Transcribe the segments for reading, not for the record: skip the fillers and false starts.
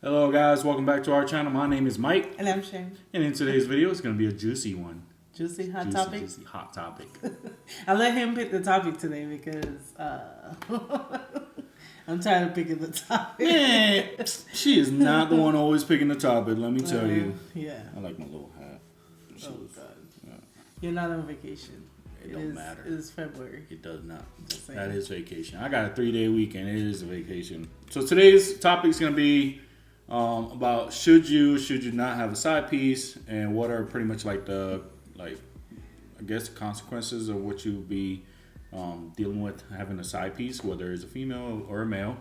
Hello guys, welcome back to our channel. My name is Mike. And I'm Sham. And in today's video, it's going to be a juicy one. Juicy hot topic? Juicy hot topic. I let him pick the topic today because I'm tired of picking the topic. Man, she is not the one always picking the topic, let me tell you. Yeah. I like my little hat. Oh, God. Yeah. You're not on vacation. It don't matter. It is February. It does not. That is vacation. I got a 3-day weekend. It is a vacation. So today's topic is going to be about should you not have a side piece, and what are pretty much like the I guess the consequences of what you be dealing with having a side piece, whether it's a female or a male.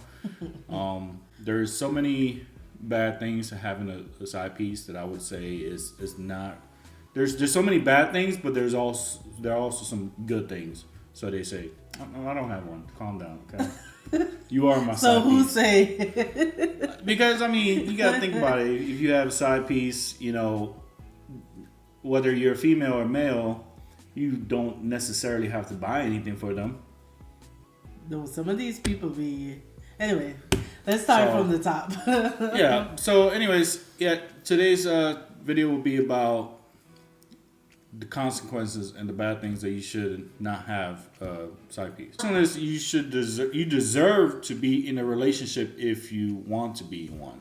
There's so many bad things to having a side piece that I would say is not. There's so many bad things, but there are also some good things. So they say, oh, I don't have one. Calm down, okay? You are my side piece. So who say? Because I mean, you gotta think about it. If you have a side piece, you know, whether you're a female or male, you don't necessarily have to buy anything for them. No, some of these people be. Anyway, let's start from the top. Yeah. So, anyways, yeah, today's video will be about the consequences and the bad things that you should not have side piece. One is you deserve to be in a relationship if you want to be in one.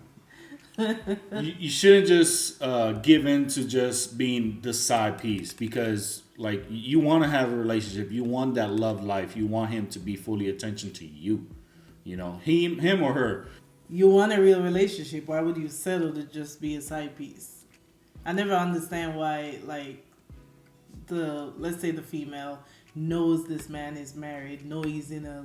You shouldn't just give in to just being the side piece, because like you want to have a relationship, you want that love life, you want him to be fully attention to you. You know, him or her. You want a real relationship. Why would you settle to just be a side piece? I never understand why, like, let's say the female knows this man is married, know he's in a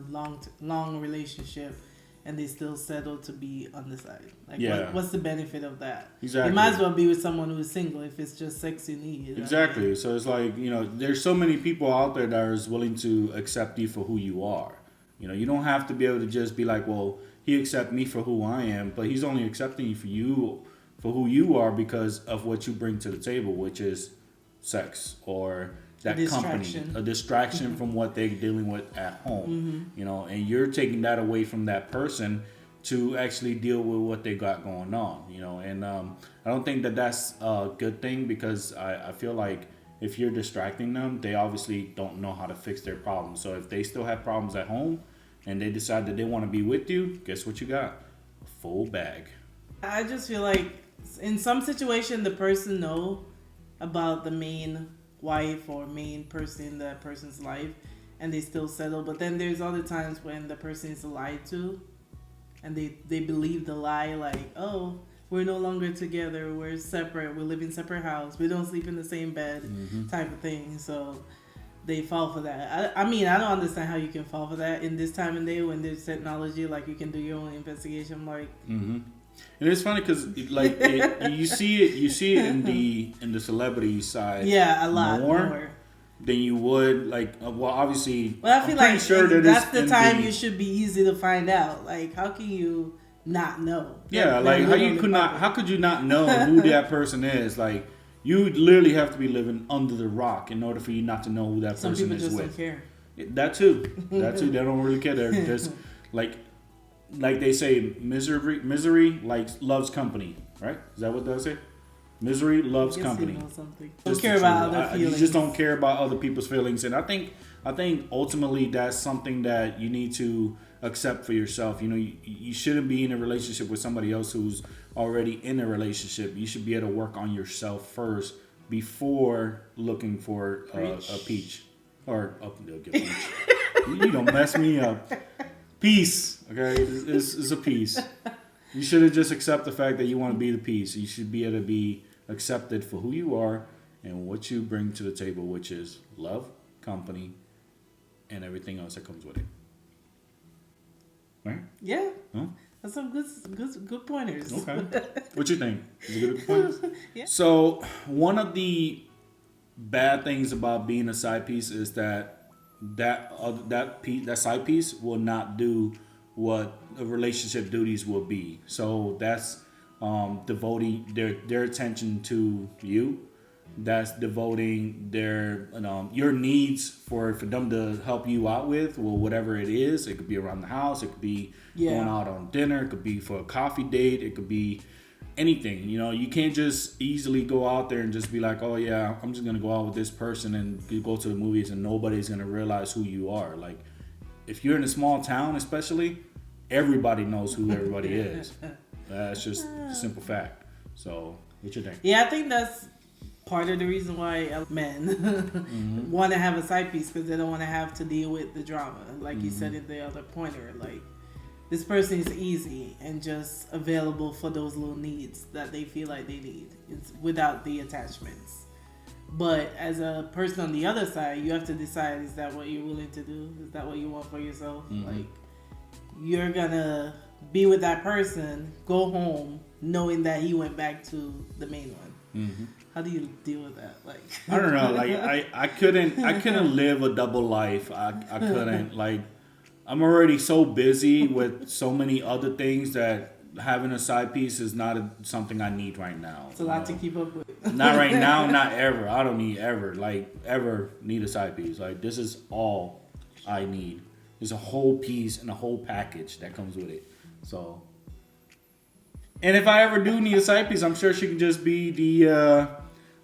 long relationship, and they still settle to be on the side. Like, yeah. What's the benefit of that? Exactly. You might as well be with someone who is single if it's just sex you need. Exactly. I mean, so it's like, you know, there's so many people out there that are willing to accept you for who you are. You know, you don't have to be able to just be like, well, he accepts me for who I am, but he's only accepting you for who you are because of what you bring to the table, which is sex or that company, a distraction from what they're dealing with at home, you know, and you're taking that away from that person to actually deal with what they got going on, you know, and I don't think that that's a good thing, because I feel like if you're distracting them, they obviously don't know how to fix their problems. So if they still have problems at home and they decide that they want to be with you, guess what you got? A full bag. I just feel like in some situation the person know about the main wife or main person in that person's life and they still settle, but then there's other times when the person is lied to and they believe the lie, like, oh, we're no longer together, we're separate, we live in separate house, we don't sleep in the same bed, type of thing. So they fall for that. I mean, I don't understand how you can fall for that in this time and day when there's technology, like you can do your own investigation. Like, and it's funny because like you see it in the celebrity side, yeah, a lot more than you would like. Well, obviously, I feel like sure that's the time you should be easy to find out. Like, how can you not know? Yeah, like how could you not know who that person is? Like, you literally have to be living under the rock in order for you not to know who that person is with. Some people just don't care. That too. They don't really care. They're just like they say, misery like loves company, right? Is that what they say? Misery loves company. You know something. Don't care about other feelings. You just don't care about other people's feelings, and I think ultimately that's something that you need to accept for yourself. You know, you shouldn't be in a relationship with somebody else who's already in a relationship. You should be able to work on yourself first before looking for a peach or a peach. You don't mess me up. Peace, okay? It's a piece. You shouldn't just accept the fact that you want to be the piece. You should be able to be accepted for who you are and what you bring to the table, which is love, company, and everything else that comes with it. Right? Yeah. Huh? That's some good pointers. Okay. What you think? Is it good pointers? Yeah. So one of the bad things about being a side piece is that side piece will not do what the relationship duties will be. So that's devoting their attention to you, that's devoting their your needs for them to help you out with, well, whatever it is. It could be around the house, it could be going out on dinner, it could be for a coffee date, it could be anything. You can't just easily go out there and just be like, oh yeah, I'm just gonna go out with this person and go to the movies and nobody's gonna realize who you are. Like, if you're in a small town especially, everybody knows who everybody is. That's just a simple fact. So what you think? Yeah, I think that's part of the reason why men want to have a side piece, because they don't want to have to deal with the drama. Like you said in the other pointer, like, this person is easy and just available for those little needs that they feel like they need. It's without the attachments. But as a person on the other side, you have to decide, is that what you're willing to do? Is that what you want for yourself? Like, you're gonna be with that person, go home knowing that he went back to the main one. How do you deal with that? Like, I don't know. Like, I couldn't live a double life. I couldn't. Like, I'm already so busy with so many other things that having a side piece is not something I need right now. It's a lot to keep up with. Not right now, not ever. I don't need ever need a side piece. Like, this is all I need. There's a whole piece and a whole package that comes with it. So, and if I ever do need a side piece, I'm sure she can just be the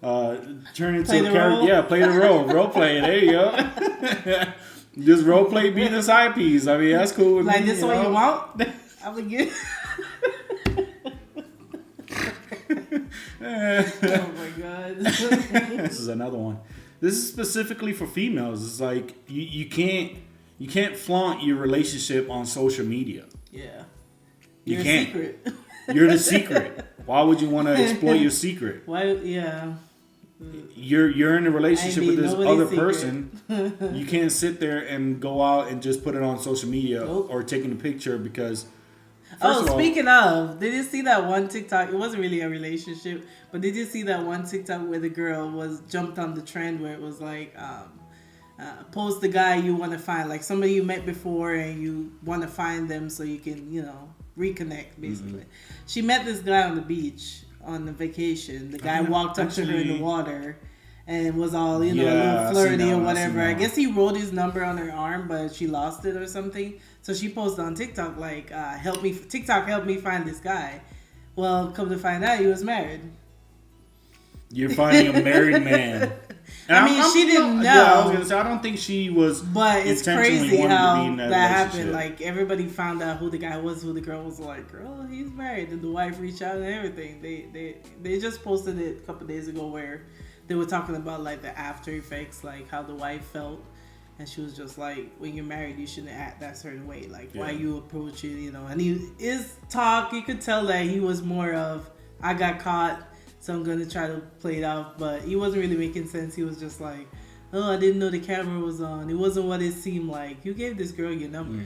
turn into a character. Yeah, play the role play. There you go. Just role play, be the side piece. I mean, that's cool with like me. Like, this what you want? I'm gonna get. Oh my god. This is another one. This is specifically for females. It's like you can't flaunt your relationship on social media. Yeah. You You're can't. A secret. You're the secret. Why would you want to exploit your secret? Why? Yeah. You're in a relationship with this other secret. person. You can't sit there and go out and just put it on social media or taking a picture because. Speaking of, did you see that one TikTok? It wasn't really a relationship, but did you see that one TikTok where the girl was jumped on the trend where it was like, post the guy you want to find, like somebody you met before and you want to find them so you can, reconnect, basically. She met this guy on the beach on the vacation. The guy walked up to her in the water and was all, a little flirty or whatever. I guess he wrote his number on her arm, but she lost it or something. So she posted on TikTok, like, help me find this guy. Well, come to find out, he was married. You're finding a married man. And she didn't know. Yeah, I was gonna say, I don't think she was. But it's crazy how that happened. Like, everybody found out who the guy was, who the girl was like, girl, he's married. And the wife reached out and everything. They just posted it a couple days ago where they were talking about, like, the after effects, like how the wife felt. And she was just like, when you're married, you shouldn't act that certain way. Like, why you approach it, And his talk, you could tell that he was more of, I got caught, so I'm going to try to play it out. But he wasn't really making sense. He was just like, oh, I didn't know the camera was on. It wasn't what it seemed like. You gave this girl your number.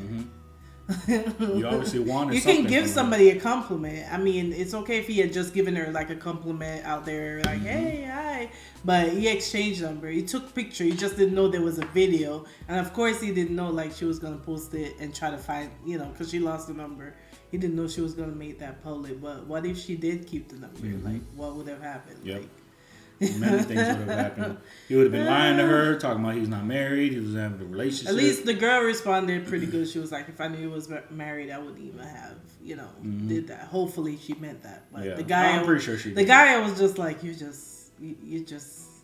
You obviously wanted you something. can give somebody a compliment. I mean, it's okay if he had just given her like a compliment out there, like, hey, hi. But he exchanged number. He took picture. He just didn't know there was a video. And of course he didn't know like she was going to post it and try to find, because she lost the number. He didn't know she was going to make that public. But what if she did keep the number? Like, what would have happened? Yep. Like, many things would have happened. He would have been lying to her, talking about he's not married, he was having a relationship. At least the girl responded pretty good. She was like, if I knew he was married, I wouldn't even have, did that. Hopefully she meant that. But the guy, I'm pretty sure she did. The guy was just like,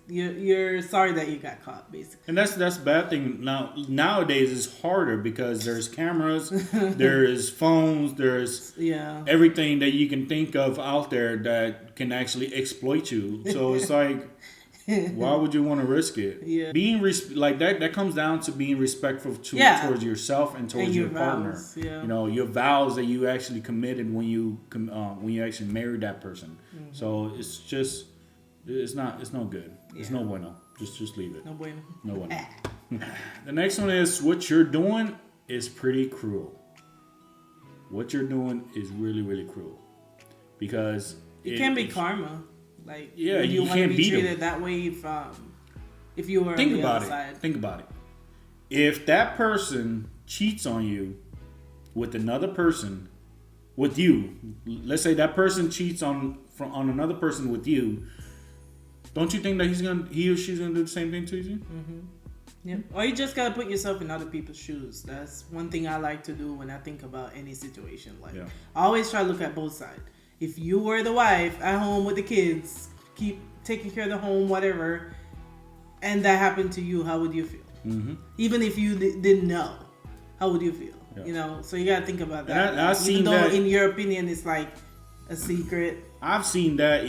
you're sorry that you got caught, basically. And that's the bad thing. Nowadays it's harder because there's cameras, there's phones, there's everything that you can think of out there that can actually exploit you. So it's like, why would you want to risk it? Yeah. Being like that comes down to being respectful towards yourself and towards your partner. Vows, yeah. Your vows that you actually committed when you actually married that person. So it's just. It's no good. It's no bueno. Just leave it. No bueno. No bueno. The next one is what you're doing is pretty cruel. What you're doing is really, really cruel. Because it can be karma. Like, you want can't to be treated that way if you were on the other side. Think about it. If that person cheats on you with another person, with you, let's say that person cheats on another person with you. Don't you think that he or she's gonna do the same thing to you? Mm-hmm. Yeah. Or you just gotta put yourself in other people's shoes. That's one thing I like to do when I think about any situation. Like, I always try to look at both sides. If you were the wife at home with the kids, keep taking care of the home, whatever, and that happened to you, how would you feel? Mm-hmm. Even if you didn't know, how would you feel? Yeah. You know, so you gotta think about that. And I've seen even though, that, in your opinion, it's like a secret. I've seen that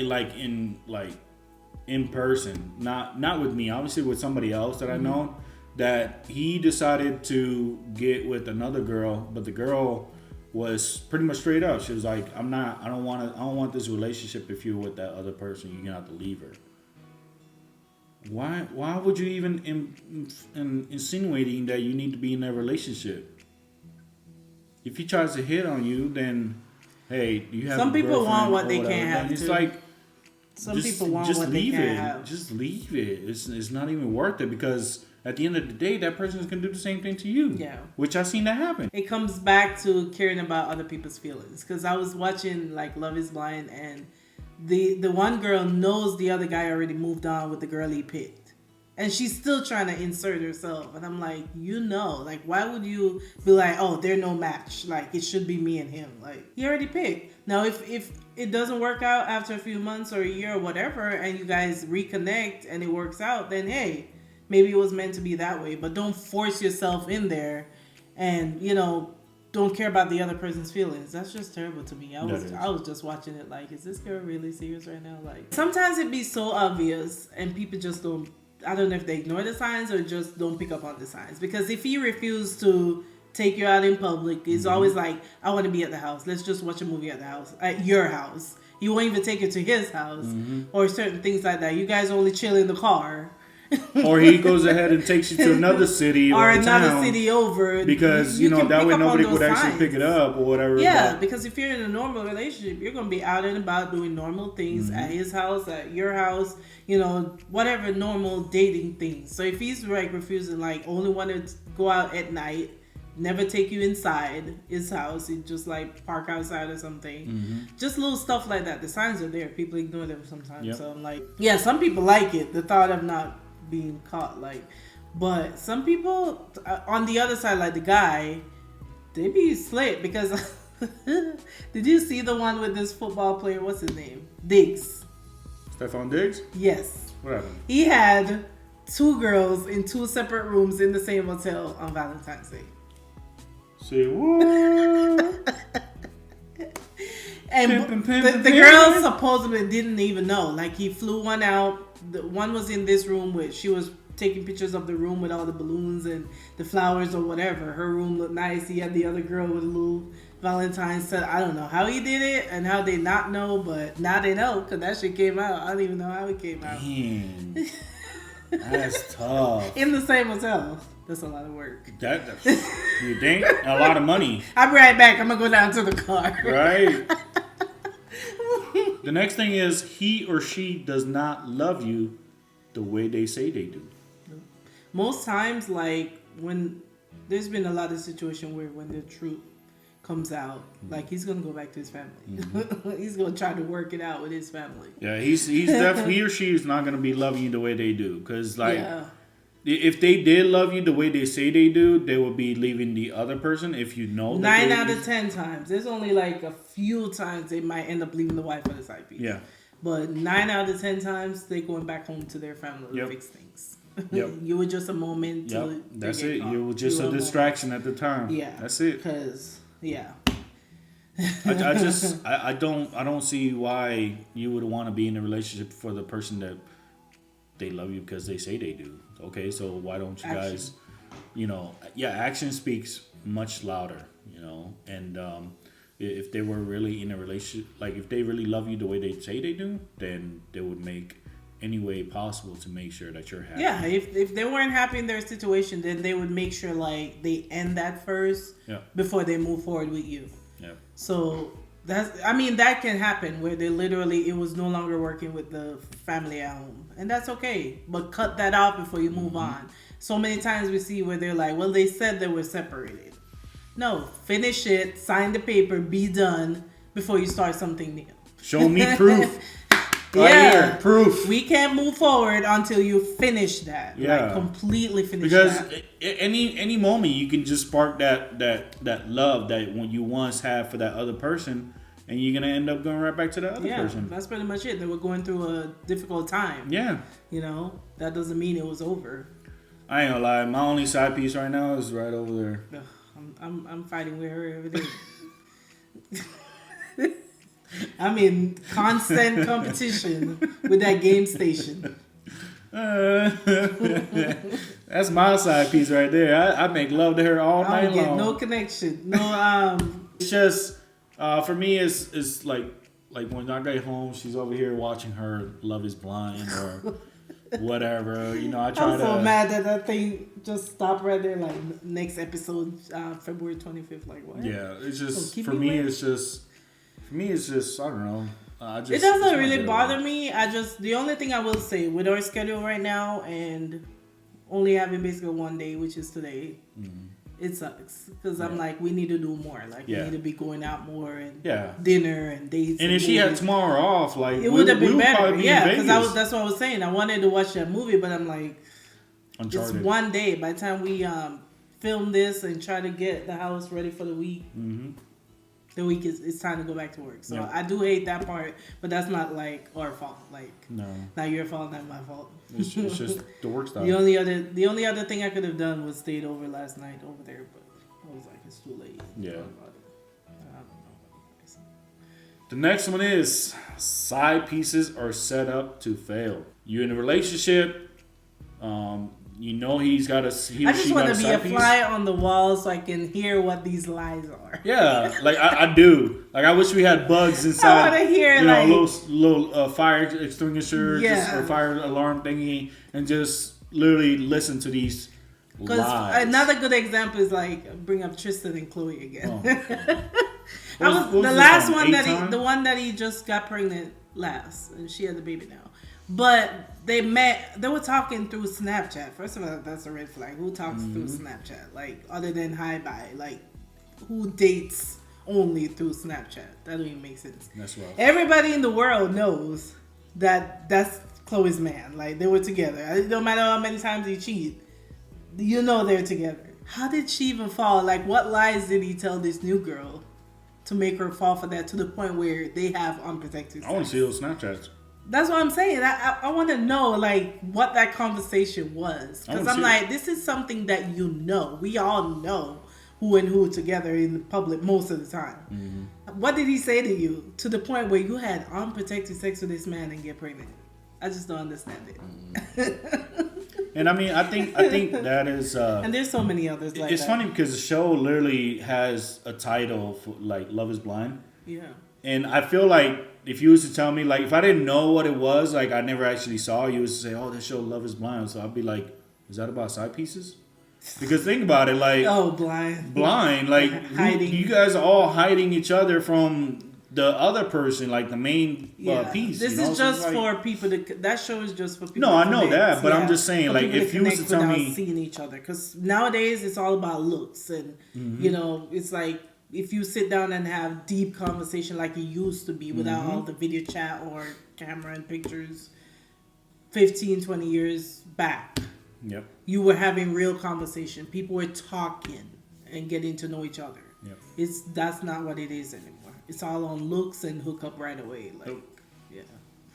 in person, not with me, obviously with somebody else that I know, that he decided to get with another girl, but the girl was pretty much straight up. She was like, I don't want this relationship. If you're with that other person, you're gonna have to leave her. Why would you even insinuating that you need to be in that relationship? If he tries to hit on you, then hey, you have some people want what they can't have. It's too. like some people want what they can't have. Just leave it. It's not even worth it, because at the end of the day, that person is gonna do the same thing to you. Yeah, which I've seen that happen. It comes back to caring about other people's feelings. Because I was watching like Love Is Blind, and the one girl knows the other guy already moved on with the girl he picked, and she's still trying to insert herself. And I'm like, like, why would you be like, oh, they're no match? Like, it should be me and him. Like, he already picked. Now, if it doesn't work out after a few months or a year or whatever, and you guys reconnect and it works out, then hey, maybe it was meant to be that way. But don't force yourself in there, and don't care about the other person's feelings. That's just terrible to me. I was just watching it like, is this girl really serious right now? Like, sometimes it be so obvious and people just don't. I don't know if they ignore the signs or just don't pick up on the signs. Because if he refused to take you out in public, it's always like, I want to be at the house. Let's just watch a movie at the house, at your house. He won't even take you to his house or certain things like that. You guys only chill in the car. Or he goes ahead and takes you to another city or another city over, because that way nobody would actually pick it up or whatever. Yeah, because if you're in a normal relationship, you're gonna be out and about doing normal things at his house, at your house, whatever normal dating things. So if he's like refusing, like only want to go out at night, never take you inside his house, he just like park outside or something, just little stuff like that. The signs are there, people ignore them sometimes. Yep. So I'm like, yeah, some people like it, the thought of not being caught, like, but some people on the other side, like the guy, they be slick. Because did you see the one with this football player, what's his name, Diggs? Stephon Diggs? Yes. What happened? He had 2 girls in 2 separate rooms in the same hotel on Valentine's Day. Say what? And the girls supposedly didn't even know. Like, he flew one out. The one was in this room with, she was taking pictures of the room with all the balloons and the flowers or whatever. Her room looked nice. He had the other girl with a little Valentine's set. I don't know how he did it and how they not know, but now they know, because that shit came out. I don't even know how it came out. Damn. That's tough. In the same hotel. That's a lot of work. You think? A lot of money. I'll be right back. I'm going to go down to the car. Right. The next thing is, he or she does not love you the way they say they do. Most times, like, when there's been a lot of situation where when the truth comes out, like, he's gonna go back to his family. He's gonna try to work it out with his family. Yeah, he's definitely, he or she is not gonna be loving you the way they do, because if they did love you the way they say they do, they would be leaving the other person. If you know, 9 out of 10 times. There's only like a few times they might end up leaving the wife or the side piece. Yeah. But 9 out of 10 times they going back home to their family to fix things. Yep. You were just a moment. Yep. That's it. You were just a distraction at the time. Yeah. That's it. Because I don't see why you would want to be in a relationship for the person that they love you because they say they do. Okay, so why don't you guys, action speaks much louder, and if they were really in a relationship, like if they really love you the way they say they do, then they would make any way possible to make sure that you're happy. Yeah, if they weren't happy in their situation, then they would make sure like they end that first before they move forward with you. Yeah. So that can happen where they literally, it was no longer working with the family at home. And that's okay. But cut that off before you move on. So many times we see where they're like, well, they said they were separated. No, finish it, sign the paper, be done before you start something new. Show me proof. Here, proof. We can't move forward until you finish that. Yeah. Like, completely finish because that. any moment you can just spark that love that when you once had for that other person, and you're gonna end up going right back to that other person. That's pretty much it. They were going through a difficult time. Yeah. You know, that doesn't mean it was over. I ain't gonna lie, my only side piece right now is right over there. Ugh, I'm fighting with her every day. I'm in constant competition with that game station. That's my side piece right there. I make love to her all night long. I don't get no connection. No. It's just for me. It's like when I get home, she's over here watching her Love Is Blind or whatever. You know, I try. I'm so mad that thing just stopped right there. Like next episode, February 25th. Like what? Yeah, it's just for me. It's just I don't know. It doesn't really bother me. The only thing I will say with our schedule right now and only having basically one day, which is today, it sucks because I'm like, we need to do more. Like we need to be going out more and dinner and dates. And if she had tomorrow off, like it would have been better. Yeah, because that's what I was saying. I wanted to watch that movie, but I'm like, Uncharted. It's one day. By the time we film this and try to get the house ready for the week. The week it's time to go back to work. So I do hate that part, but that's not like our fault. Like not your fault, not my fault. It's just the work style. The only other thing I could have done was stayed over last night over there, but I was like, it's too late. Yeah. I don't know. The next one is side pieces are set up to fail. You're in a relationship. You know he's got a. I just want to be a fly on the wall so I can hear what these lies are. Yeah, like I do. Like I wish we had bugs inside. I want to hear like little fire extinguisher, or fire alarm thingy, and just literally listen to these lies. Because another good example is like bring up Tristan and Chloe again. Oh. The last one the one that he just got pregnant last, and she had the baby now. But they were talking through Snapchat. First of all, that's a red flag. Who talks through Snapchat? Like, other than hi bye. Like, who dates only through Snapchat? That don't even make sense. That's right. Everybody in the world knows that that's Chloe's man. Like, they were together. No matter how many times he cheat, you know they're together. How did she even fall? Like, what lies did he tell this new girl to make her fall for that to the point where they have unprotected sex? I want to see those Snapchats. That's what I'm saying. I want to know, like, what that conversation was. Because I'm like, this is something that you know. We all know who and who together in the public most of the time. Mm-hmm. What did he say to you to the point where you had unprotected sex with this man and get pregnant? I just don't understand it. Mm-hmm. And I mean, I think that is... and there's so many others like that. It's funny because the show literally has a title for, like, Love Is Blind. Yeah. And I feel like if you was to tell me, like, if I didn't know what it was, like, I never actually saw, you was to say, oh, this show Love Is Blind. So I'd be like, is that about side pieces? Because think about it, like... Oh, blind. Like, you guys are all hiding each other from the other person, like the main piece. This is just for people to... That show is just for people to connect. No, I know that, but I'm just saying, like, if you was to tell me... seeing each other. Because nowadays, it's all about looks. And, you know, it's like... If you sit down and have deep conversation like it used to be without all the video chat or camera and pictures 15, 20 years back, you were having real conversation. People were talking and getting to know each other. Yep. That's not what it is anymore. It's all on looks and hook up right away. Like,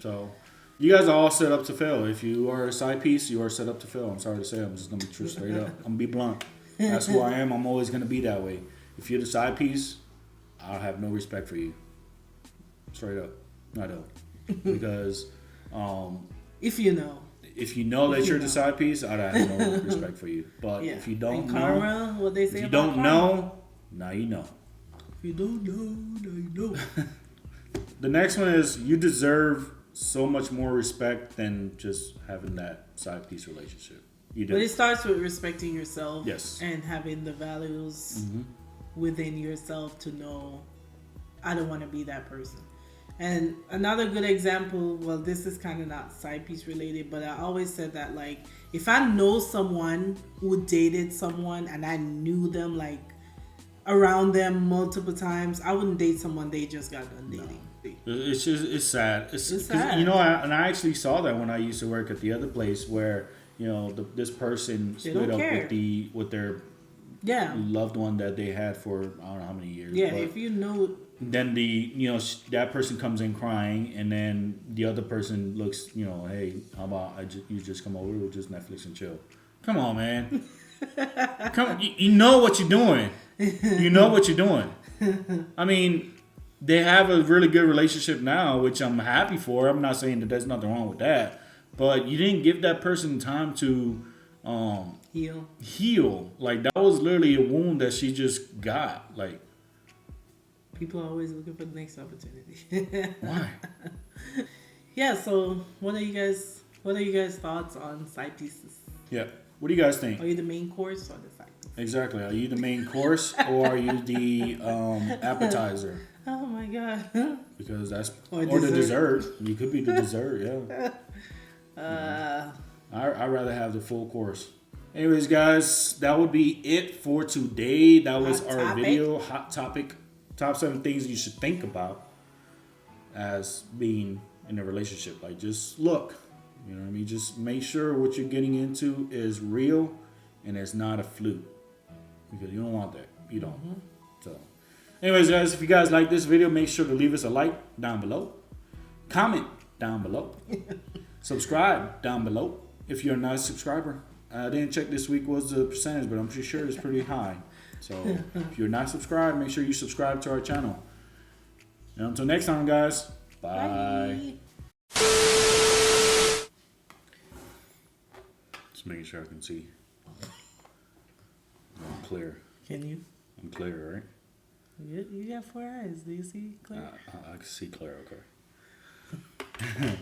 So, you guys are all set up to fail. If you are a side piece, you are set up to fail. I'm sorry to say. I'm just going to be true straight up. I'm going to be blunt. That's who I am. I'm always going to be that way. If you're the side piece, I'll have no respect for you. Straight up. I don't. Because if you know that you're the side piece, I'd have no respect for you. But if you don't know, what they say if you about don't know, now you know. If you don't know, now you know. The next one is you deserve so much more respect than just having that side piece relationship. You do. But it starts with respecting yourself. Yes. And having the values within yourself to know, I don't want to be that person. And another good example, well, this is kind of not side piece related, but I always said that, like, if I know someone who dated someone and I knew them, like, around them multiple times, I wouldn't date someone they just got done dating. It's sad. It's sad. You know, and I actually saw that when I used to work at the other place where, you know, this person split up with their loved one that they had for I don't know how many years. Yeah, if you know. Then that person comes in crying, and then the other person looks, you know, hey, how about you just come over, we'll just Netflix and chill. Come on, man. You know what you're doing. You know what you're doing. I mean, they have a really good relationship now, which I'm happy for. I'm not saying that there's nothing wrong with that, but you didn't give that person time to heal. Like, that was literally a wound that she just got. Like, people are always looking for the next opportunity. Why? Yeah. So, what are you guys' thoughts on side pieces? Yeah. What do you guys think? Are you the main course or the side piece? Exactly. Are you the main course or are you the appetizer? Oh my god. Because that's or the dessert. You could be the dessert. Yeah. I'd rather have the full course. Anyways, guys, that would be it for today. That was our video. Hot topic. Top 7 things you should think about as being in a relationship. Like, just look. You know what I mean? Just make sure what you're getting into is real and it's not a fluke. Because you don't want that. You don't. Mm-hmm. So, anyways, guys, if you guys like this video, make sure to leave us a like down below. Comment down below. Subscribe down below if you're not a subscriber. I didn't check this week was the percentage, but I'm pretty sure it's pretty high. So, if you're not subscribed, make sure you subscribe to our channel. And until next time, guys. Bye. Just making sure I can see. I'm clear. Can you? I'm clear, right? You got 4 eyes. Do you see clear? I can see clear, okay.